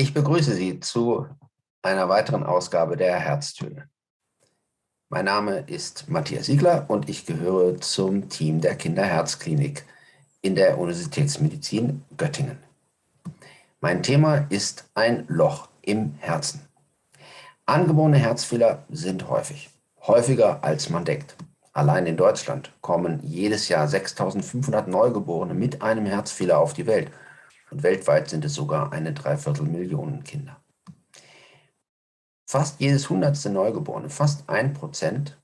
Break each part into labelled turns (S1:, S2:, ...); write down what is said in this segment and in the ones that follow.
S1: Ich begrüße Sie zu einer weiteren Ausgabe der Herztöne. Mein Name ist Matthias Siegler und ich gehöre zum Team der Kinderherzklinik in der Universitätsmedizin Göttingen. Mein Thema ist ein Loch im Herzen. Angeborene Herzfehler sind häufig, häufiger als man denkt. Allein in Deutschland kommen jedes Jahr 6.500 Neugeborene mit einem Herzfehler auf die Welt und weltweit sind es sogar eine Dreiviertelmillion Kinder. Fast jedes 100. Neugeborene, fast 1%,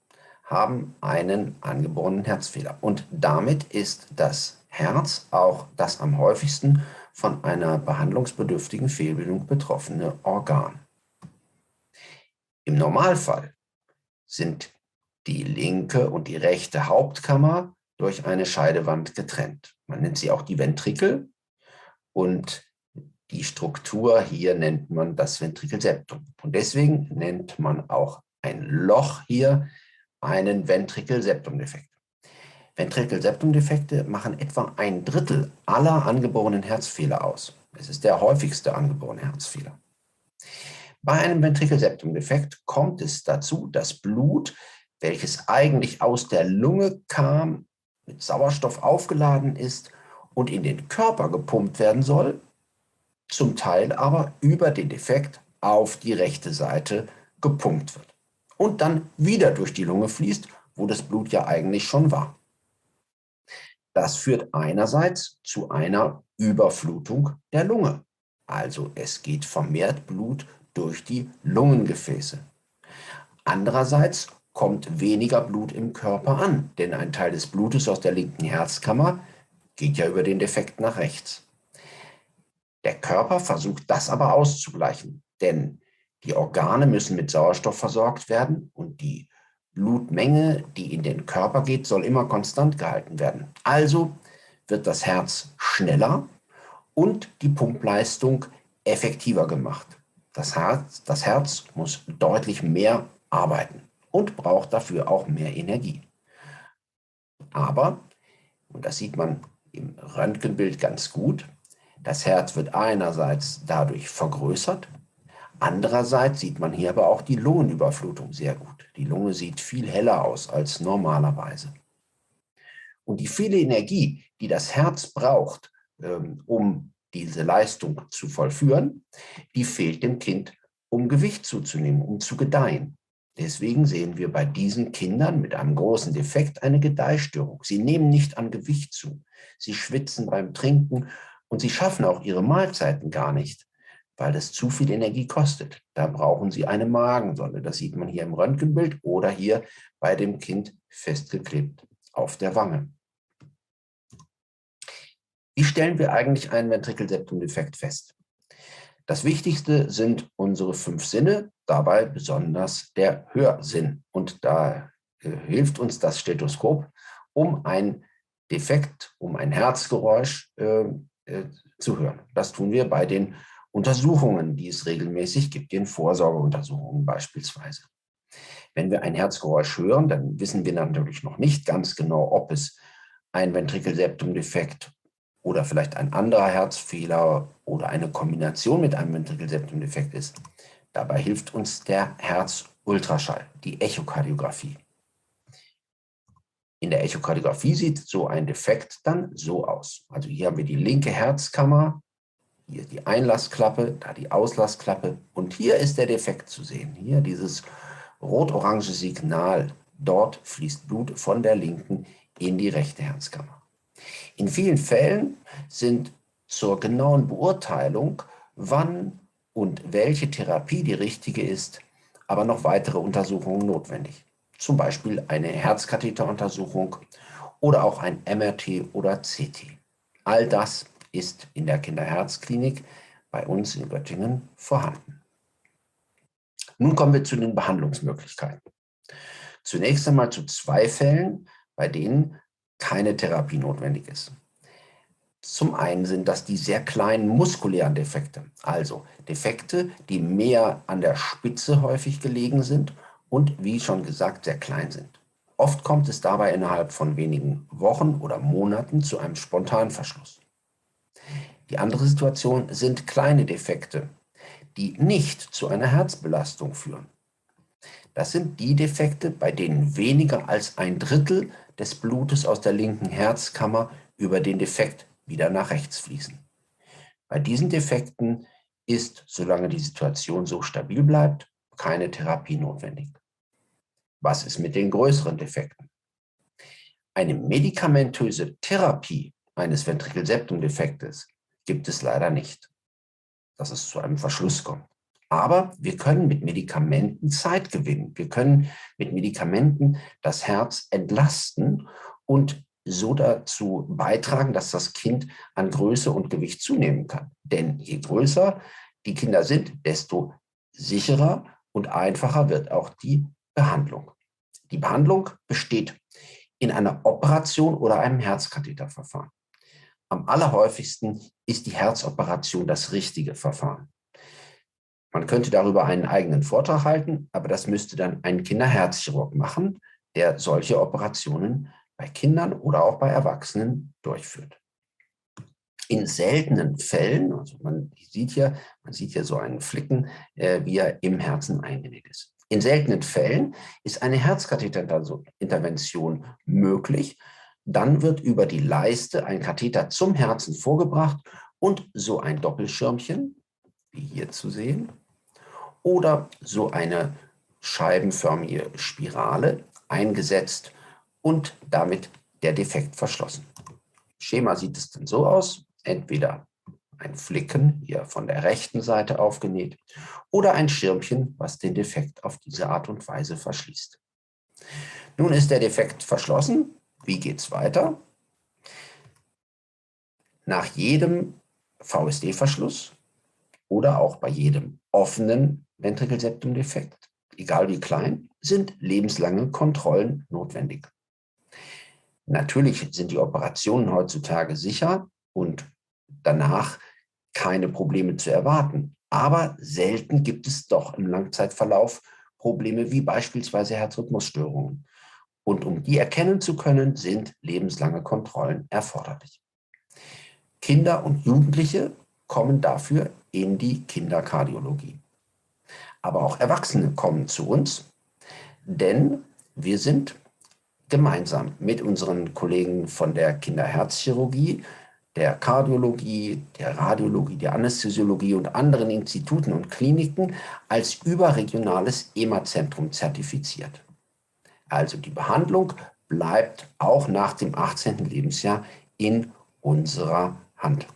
S1: haben einen angeborenen Herzfehler. Und damit ist das Herz auch das am häufigsten von einer behandlungsbedürftigen Fehlbildung betroffene Organ. Im Normalfall sind die linke und die rechte Hauptkammer durch eine Scheidewand getrennt. Man nennt sie auch die Ventrikel und die Struktur hier nennt man das Ventrikelseptum. Und deswegen nennt man auch ein Loch hier einen Ventrikelseptumdefekt. Ventrikelseptumdefekte machen etwa 1/3 aller angeborenen Herzfehler aus. Es ist der häufigste angeborene Herzfehler. Bei einem Ventrikelseptumdefekt kommt es dazu, dass Blut, welches eigentlich aus der Lunge kam, mit Sauerstoff aufgeladen ist und in den Körper gepumpt werden soll, zum Teil aber über den Defekt auf die rechte Seite gepumpt wird und dann wieder durch die Lunge fließt, wo das Blut ja eigentlich schon war. Das führt einerseits zu einer Überflutung der Lunge. Also es geht vermehrt Blut durch die Lungengefäße. Andererseits kommt weniger Blut im Körper an, denn ein Teil des Blutes aus der linken Herzkammer geht ja über den Defekt nach rechts. Der Körper versucht das aber auszugleichen, denn die Organe müssen mit Sauerstoff versorgt werden und die Blutmenge, die in den Körper geht, soll immer konstant gehalten werden. Also wird das Herz schneller und die Pumpleistung effektiver gemacht. Das Herz muss deutlich mehr arbeiten und braucht dafür auch mehr Energie. Aber, und das sieht man im Röntgenbild ganz gut, das Herz wird einerseits dadurch vergrößert, andererseits sieht man hier aber auch die Lungenüberflutung sehr gut. Die Lunge sieht viel heller aus als normalerweise. Und die viele Energie, die das Herz braucht, um diese Leistung zu vollführen, die fehlt dem Kind, um Gewicht zuzunehmen, um zu gedeihen. Deswegen sehen wir bei diesen Kindern mit einem großen Defekt eine Gedeihstörung. Sie nehmen nicht an Gewicht zu. Sie schwitzen beim Trinken und sie schaffen auch ihre Mahlzeiten gar nicht, weil das zu viel Energie kostet. Da brauchen sie eine Magensonde. Das sieht man hier im Röntgenbild oder hier bei dem Kind festgeklebt auf der Wange. Wie stellen wir eigentlich einen Ventrikelseptumdefekt fest? Das Wichtigste sind unsere 5 Sinne, dabei besonders der Hörsinn. Und da hilft uns das Stethoskop, um ein Defekt, um ein Herzgeräusch zu hören. Das tun wir bei den Untersuchungen, die es regelmäßig gibt, den Vorsorgeuntersuchungen beispielsweise. Wenn wir ein Herzgeräusch hören, dann wissen wir natürlich noch nicht ganz genau, ob es ein Ventrikelseptumdefekt oder vielleicht ein anderer Herzfehler oder eine Kombination mit einem Ventrikelseptumdefekt ist. Dabei hilft uns der Herzultraschall, die Echokardiographie. In der Echokardiographie sieht so ein Defekt dann so aus. Also hier haben wir die linke Herzkammer, hier die Einlassklappe, da die Auslassklappe und hier ist der Defekt zu sehen. Hier dieses rot-orange Signal. Dort fließt Blut von der linken in die rechte Herzkammer. In vielen Fällen sind zur genauen Beurteilung, wann und welche Therapie die richtige ist, aber noch weitere Untersuchungen notwendig. Zum Beispiel eine Herzkatheteruntersuchung oder auch ein MRT oder CT. All das ist in der Kinderherzklinik bei uns in Göttingen vorhanden. Nun kommen wir zu den Behandlungsmöglichkeiten. Zunächst einmal zu 2 Fällen, bei denen keine Therapie notwendig ist. Zum einen sind das die sehr kleinen muskulären Defekte, also Defekte, die mehr an der Spitze häufig gelegen sind und wie schon gesagt sehr klein sind. Oft kommt es dabei innerhalb von wenigen Wochen oder Monaten zu einem Spontanverschluss. Die andere Situation sind kleine Defekte, die nicht zu einer Herzbelastung führen. Das sind die Defekte, bei denen weniger als 1/3 des Blutes aus der linken Herzkammer über den Defekt wieder nach rechts fließen. Bei diesen Defekten ist, solange die Situation so stabil bleibt, keine Therapie notwendig. Was ist mit den größeren Defekten? Eine medikamentöse Therapie eines Ventrikelseptumdefektes gibt es leider nicht, dass es zu einem Verschluss kommt. Aber wir können mit Medikamenten Zeit gewinnen. Wir können mit Medikamenten das Herz entlasten und so dazu beitragen, dass das Kind an Größe und Gewicht zunehmen kann. Denn je größer die Kinder sind, desto sicherer und einfacher wird auch die Behandlung. Die Behandlung besteht in einer Operation oder einem Herzkatheterverfahren. Am allerhäufigsten ist die Herzoperation das richtige Verfahren. Man könnte darüber einen eigenen Vortrag halten, aber das müsste dann ein Kinderherzchirurg machen, der solche Operationen bei Kindern oder auch bei Erwachsenen durchführt. In seltenen Fällen, also man sieht hier so einen Flicken, wie er im Herzen eingenäht ist. In seltenen Fällen ist eine Herzkatheterintervention möglich. Dann wird über die Leiste ein Katheter zum Herzen vorgebracht und so ein Doppelschirmchen, wie hier zu sehen, oder so eine scheibenförmige Spirale eingesetzt und damit der Defekt verschlossen. Schema sieht es dann so aus, entweder ein Flicken hier von der rechten Seite aufgenäht oder ein Schirmchen, was den Defekt auf diese Art und Weise verschließt. Nun ist der Defekt verschlossen. Wie geht es weiter? Nach jedem VSD-Verschluss oder auch bei jedem offenen Ventrikelseptumdefekt, egal wie klein, sind lebenslange Kontrollen notwendig. Natürlich sind die Operationen heutzutage sicher und danach keine Probleme zu erwarten. Aber selten gibt es doch im Langzeitverlauf Probleme wie beispielsweise Herzrhythmusstörungen. Und um die erkennen zu können, sind lebenslange Kontrollen erforderlich. Kinder und Jugendliche kommen dafür in die Kinderkardiologie. Aber auch Erwachsene kommen zu uns, denn wir sind gemeinsam mit unseren Kollegen von der Kinderherzchirurgie, der Kardiologie, der Radiologie, der Anästhesiologie und anderen Instituten und Kliniken als überregionales EMA-Zentrum zertifiziert. Also die Behandlung bleibt auch nach dem 18. Lebensjahr in unserer Hand.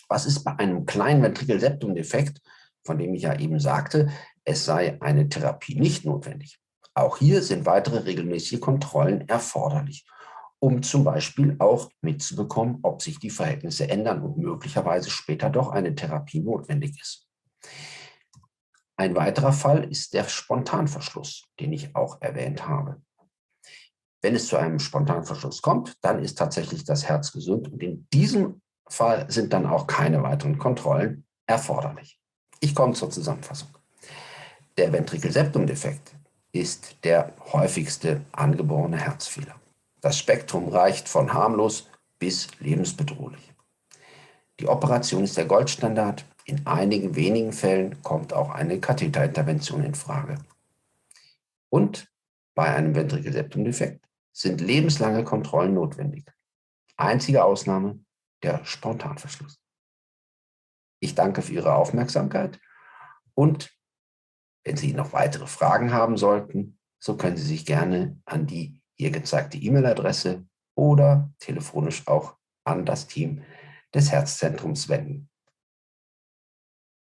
S1: Was ist bei einem kleinen Ventrikelseptumdefekt, von dem ich ja eben sagte, es sei eine Therapie nicht notwendig? Auch hier sind weitere regelmäßige Kontrollen erforderlich, um zum Beispiel auch mitzubekommen, ob sich die Verhältnisse ändern und möglicherweise später doch eine Therapie notwendig ist. Ein weiterer Fall ist der Spontanverschluss, den ich auch erwähnt habe. Wenn es zu einem Spontanverschluss kommt, dann ist tatsächlich das Herz gesund und in diesem Fall sind dann auch keine weiteren Kontrollen erforderlich. Ich komme zur Zusammenfassung. Der Ventrikelseptumdefekt ist der häufigste angeborene Herzfehler. Das Spektrum reicht von harmlos bis lebensbedrohlich. Die Operation ist der Goldstandard. In einigen wenigen Fällen kommt auch eine Katheterintervention in Frage. Und bei einem Ventrikelseptumdefekt sind lebenslange Kontrollen notwendig. Einzige Ausnahme der Spontanverschluss. Ich danke für Ihre Aufmerksamkeit und wenn Sie noch weitere Fragen haben sollten, so können Sie sich gerne an die hier gezeigte E-Mail-Adresse oder telefonisch auch an das Team des Herzzentrums wenden.